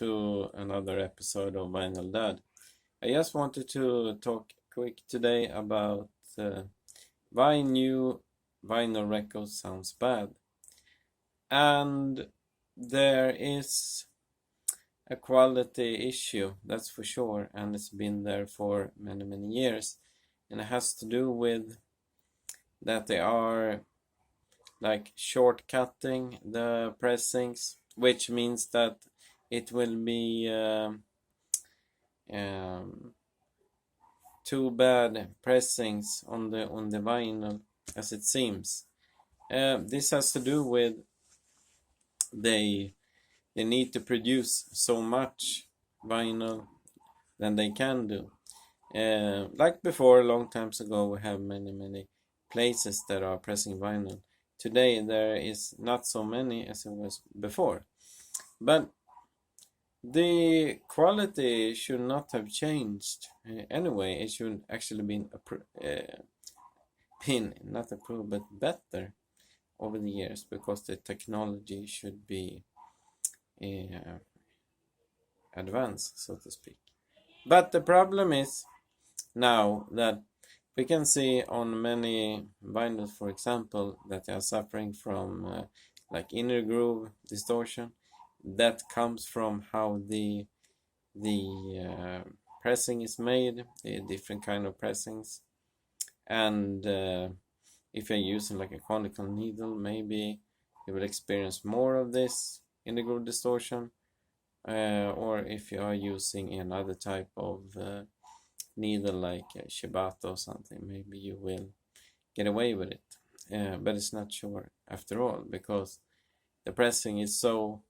to another episode of Vinyl Dad. I just wanted to talk quick today about why new vinyl records sounds bad. And there is a quality issue, that's for sure, and it's been there for many years. And it has to do with that they are like shortcutting the pressings, which means that it will be too bad pressings on the vinyl as it seems. This has to do with they need to produce so much vinyl than they can do. Like before, a long times ago, we have many places that are pressing vinyl. Today there is not so many as it was before, but the quality should not have changed anyway. It should actually been not approved but better over the years, because the technology should be advanced, so to speak. But the problem is now that we can see on many vinyls, for example, that they are suffering from like inner groove distortion. That comes from how the pressing is made, the different kind of pressings, and if you're using like a conical needle, maybe you will experience more of this inner groove distortion, or if you are using another type of needle like Shibata or something, maybe you will get away with it, but it's not sure after all, because the pressing is so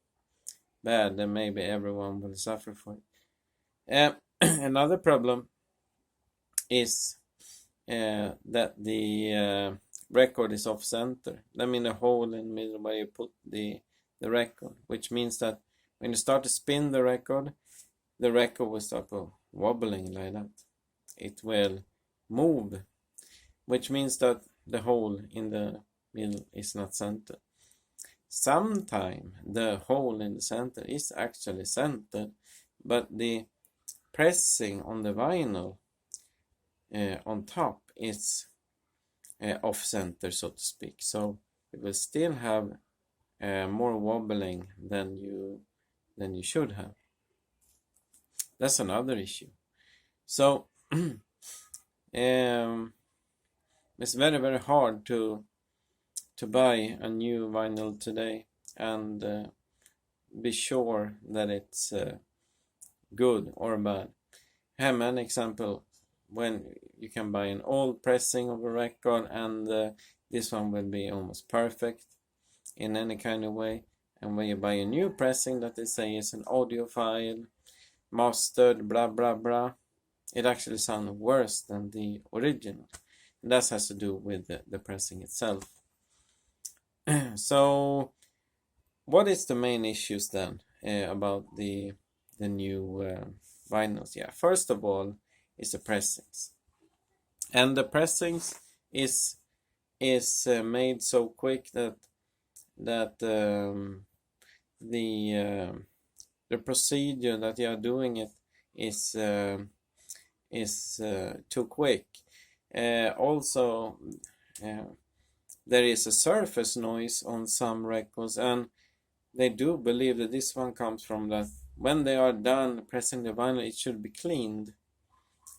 bad that maybe everyone will suffer for it. Another problem is that the record is off center. I mean, a hole in the middle where you put the record, which means that when you start to spin the record will start wobbling like that. It will move, which means that the hole in the middle is not centered. Sometimes the hole in the center is actually centered, but the pressing on the vinyl on top is off center, so to speak. So it will still have more wobbling than you should have. That's another issue. So it's very hard to buy a new vinyl today and be sure that it's good or bad. I have an example when you can buy an old pressing of a record, and this one will be almost perfect in any kind of way. And when you buy a new pressing that they say is an audiophile, mastered, blah blah blah, it actually sounds worse than the original. And that has to do with the pressing itself. So what is the main issues then about the new vinyls? Yeah, first of all is the pressings, and the pressings is made so quick that the procedure that you are doing it is too quick. Also, there is a surface noise on some records, and they do believe that this one comes from that when they are done pressing the vinyl, it should be cleaned.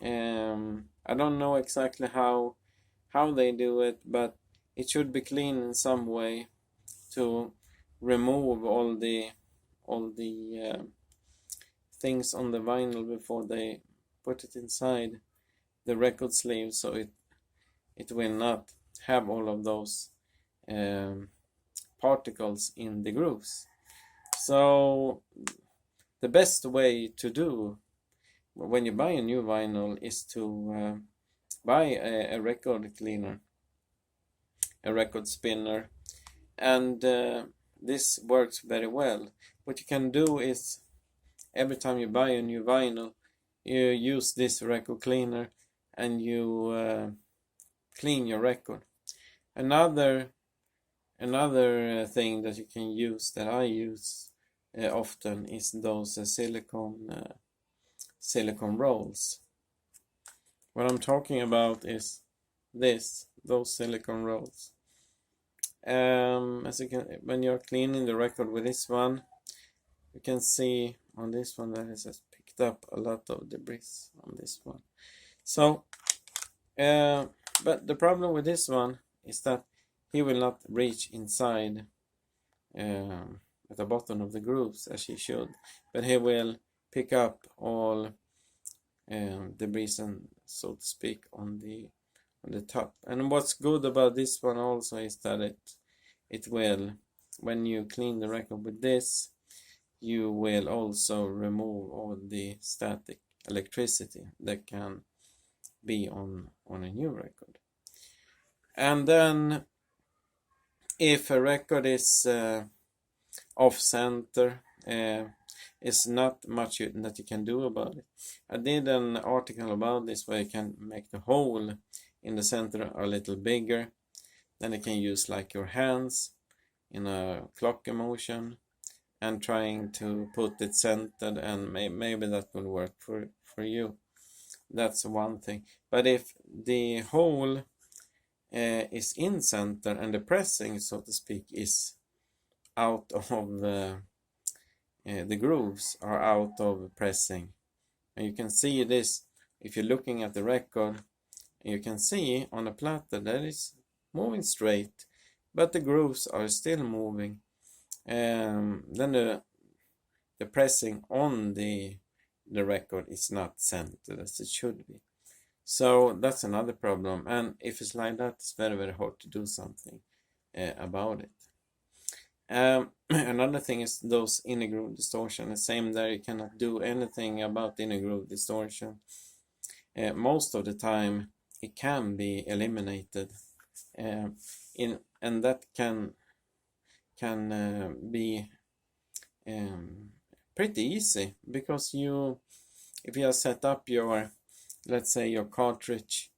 I don't know exactly how they do it, but it should be cleaned in some way to remove all the things on the vinyl before they put it inside the record sleeve, so it will not have all of those particles in the grooves. So the best way to do when you buy a new vinyl is to buy a record cleaner, a record spinner, and this works very well. What you can do is every time you buy a new vinyl, you use this record cleaner and you clean your record. Another thing that you can use, that I use often is those silicone rolls. What I'm talking about is those silicone rolls. As you can, when you're cleaning the record with this one, you can see on this one that it has picked up a lot of debris on this one. So, but the problem with this one is that he will not reach inside at the bottom of the grooves as he should, but he will pick up all debris, and so to speak, on the top. And what's good about this one also is that it will, when you clean the record with this, you will also remove all the static electricity that can be on a new record. And then if a record is off center, it's not much that you can do about it. I did an article about this where you can make the hole in the center a little bigger. Then you can use like your hands in a clock motion and trying to put it centered, and maybe that will work for you. That's one thing. But if the hole is in center and the pressing, so to speak, is out of the grooves are out of pressing, and you can see this if you're looking at the record, you can see on a platter that is moving straight, but the grooves are still moving. Then the pressing on the record is not centered as it should be. So that's another problem, and if it's like that, it's very, very hard to do something about it. Another thing is those inner groove distortion. The same there, you cannot do anything about inner groove distortion. Most of the time it can be eliminated, and that can be pretty easy, because if you have set up your, let's say, your cartridge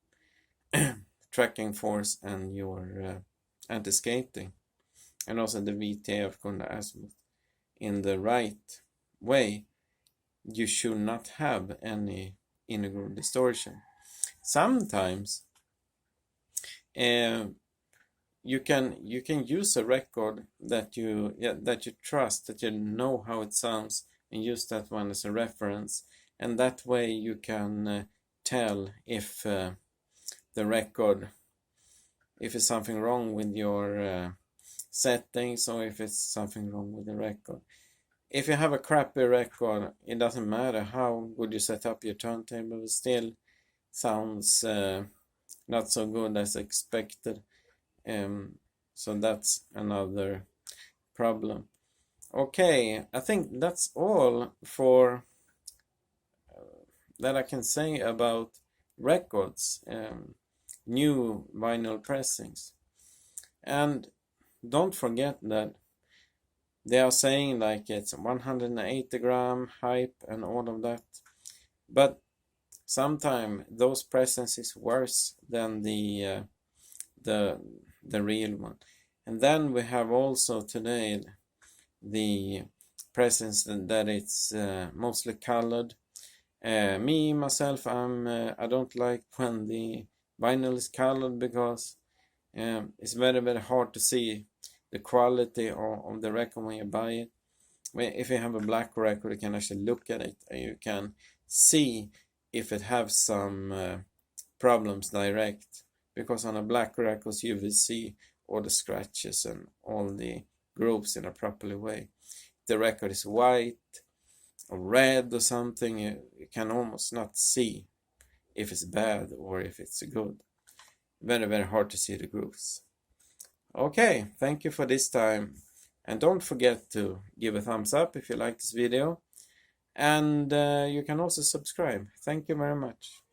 tracking force and your anti-skating, and also the VTF azimuth in the right way, you should not have any inner groove distortion. Sometimes you can use a record that you trust, that you know how it sounds, and use that one as a reference, and that way you can tell if the record, if it's something wrong with your settings, or if it's something wrong with the record. If you have a crappy record, it doesn't matter how good you set up your turntable, it still sounds not so good as expected. So that's another problem. Okay, I think that's all for that I can say about records, new vinyl pressings. And don't forget that they are saying like it's 180 gram hype and all of that, but sometimes those pressings is worse than the real one. And then we have also today the presence that it's mostly colored. Myself, I don't like when the vinyl is colored, because it's very, very hard to see the quality of the record when you buy it. If you have a black record, you can actually look at it and you can see if it has some problems direct, because on a black record you will see all the scratches and all the grooves in a properly way. If the record is white or red or something, you can almost not see if it's bad or if it's good. Very, very hard to see the grooves. Okay, thank you for this time, and don't forget to give a thumbs up if you like this video, and you can also subscribe. Thank you very much.